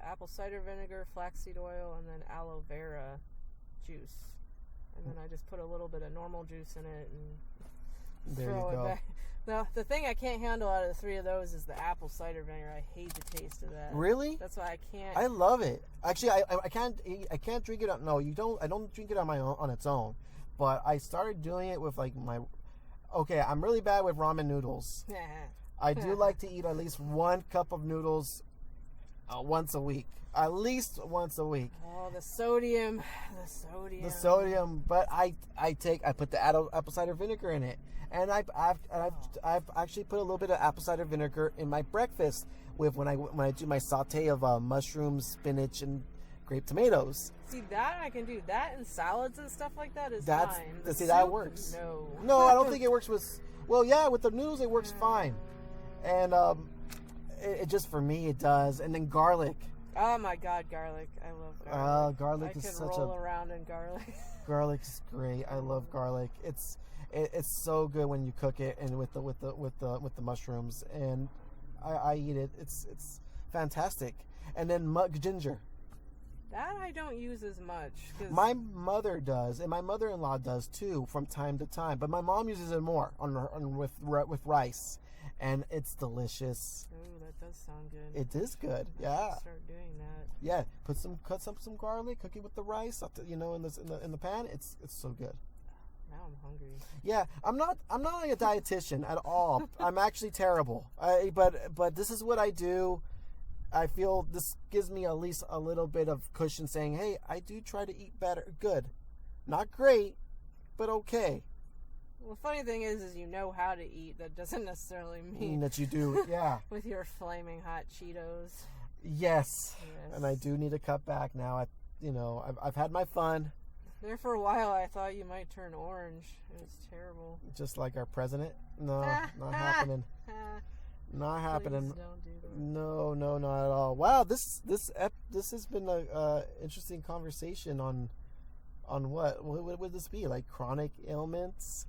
apple cider vinegar, flaxseed oil, and then aloe vera juice. And then I just put a little bit of normal juice in it and throw it back. The thing I can't handle out of the three of those is the apple cider vinegar. I hate the taste of that. Really? That's why I can't. I love it. Actually, I can't drink it. No, you don't. I don't drink it on its own. But I started doing it with I'm really bad with ramen noodles. I do like to eat at least 1 cup of noodles once a week. At least once a week. Oh, the sodium. But I put the apple cider vinegar in it, and I've actually put a little bit of apple cider vinegar in my breakfast when I do my saute of mushrooms, spinach, and grape tomatoes. See, that I can do. That and salads and stuff like that is fine. That works. No, I don't think it works with. Well, yeah, with the noodles it works fine, and it just for me it does. And then garlic. Oh my God, garlic! I love garlic. Garlic is such a. I can roll around in garlic. Garlic is great. I love garlic. It's so good when you cook it and with the mushrooms, and I eat it. It's fantastic. And then ginger. That I don't use as much. My mother does, and my mother-in-law does too from time to time. But my mom uses it more with rice, and it's delicious. Oh, that does sound good. It is good. Yeah. Start doing that. Yeah, cut some garlic, cook it with the rice, in the pan. It's so good. Now I'm hungry. Yeah, I'm not like a dietitian at all. I'm actually terrible. But this is what I do. I feel this gives me at least a little bit of cushion saying, hey, I do try to eat better. Good. Not great, but okay. Well, the funny thing is you know how to eat. That doesn't necessarily mean that you do, yeah. With your flaming hot Cheetos. Yes. And I do need to cut back now. I've had my fun. There for a while, I thought you might turn orange. It was terrible. Just like our president? No, not happening. Not happening. Please don't do that. No, not at all. Wow, this has been a interesting conversation on what would this be, like chronic ailments,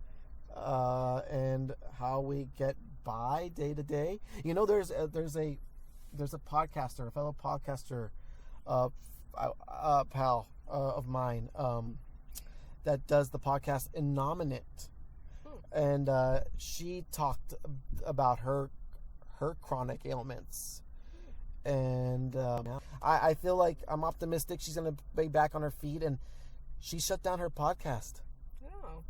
and how we get by day to day. There's a podcaster, a fellow podcaster, pal of mine, that does the podcast Innominate, and she talked about her chronic ailments, and I feel like I'm optimistic she's gonna be back on her feet, and she shut down her podcast. Oh,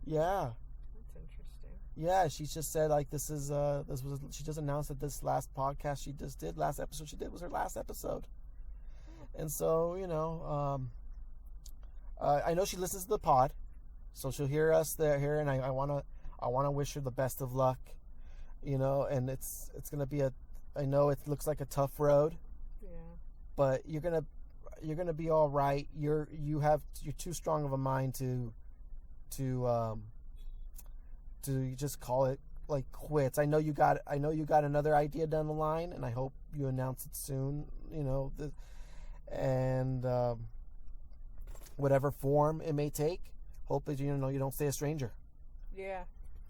yeah, that's interesting. Yeah, she just said like she just announced that this last podcast she just did, last episode she did was her last episode. And so I know she listens to the pod, so she'll hear us here, and I wanna wish her the best of luck. And it's gonna be I know it looks like a tough road. Yeah. But you're gonna be all right. You're too strong of a mind to just call it like quits. I know you got another idea down the line, and I hope you announce it soon. Whatever form it may take, hope that you don't stay a stranger. Yeah.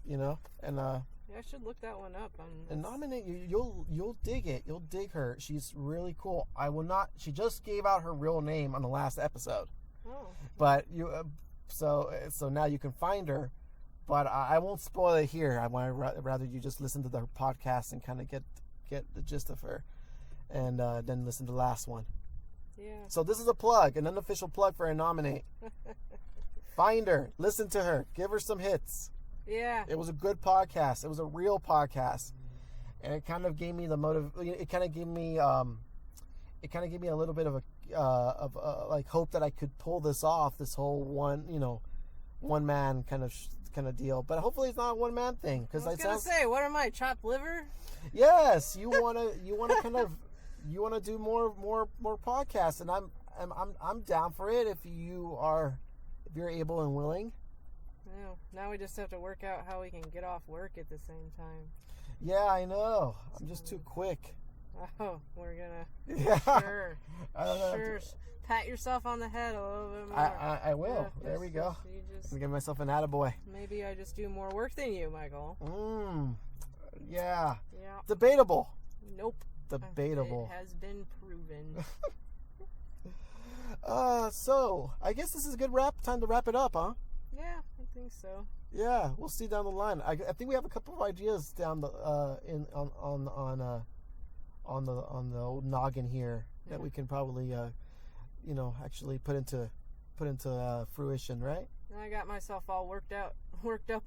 You know, and Yeah, I should look that one up. and nominate you. You'll dig it. You'll dig her. She's really cool. I will not. She just gave out her real name on the last episode. Oh. But you, so now you can find her. But I won't spoil it here. I want rather you just listen to the podcast and kind of get the gist of her, and then listen to the last one. Yeah. So this is a plug, an unofficial plug for a nominate. Find her, listen to her, give her some hits. Yeah. It was a good podcast. It was a real podcast, and it kind of gave me the motive. It kind of gave me a little bit of like hope that I could pull this off. This whole one man kind of deal. But hopefully it's not a one man thing, because I was gonna say, what am I, chopped liver? Yes, you wanna kind of you wanna do more podcasts, and I'm down for it if you're able and willing. Yeah. Now we just have to work out how we can get off work at the same time. Yeah, I know. I'm just too quick. Oh, we're gonna. Yeah. Sure. I don't know. Sure. Pat yourself on the head a little bit more. I will. There we go. I'm gonna give myself an attaboy. Maybe I just do more work than you, Michael. Yeah. Yeah. Debatable. Nope. Debatable. It has been proven. So I guess this is a good time to wrap it up, huh? Yeah, I think so. Yeah, we'll see down the line. I think we have a couple of ideas down the on the old noggin here that we can probably actually put into fruition, right? I got myself all worked up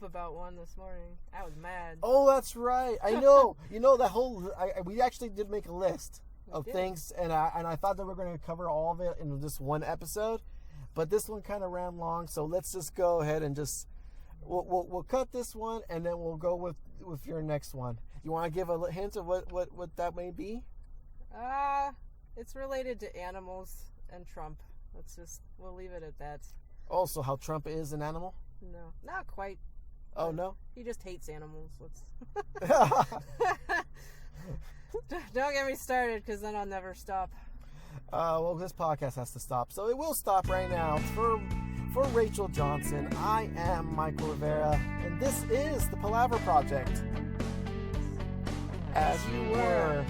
about one this morning. I was mad. Oh, that's right. I know. That whole we actually did make a list of things, and I thought that we were going to cover all of it in just one episode, but this one kind of ran long, so let's just go ahead and just we'll cut this one, and then we'll go with your next one. You want to give a hint of what that may be? It's related to animals and Trump. We'll leave it at that. Also, how Trump is an animal? No, not quite. Oh, no? He just hates animals. Don't get me started, because then I'll never stop. Well, this podcast has to stop, so it will stop right now. For Rachel Johnson, I am Michael Rivera, and this is the Palaver Project. As you were.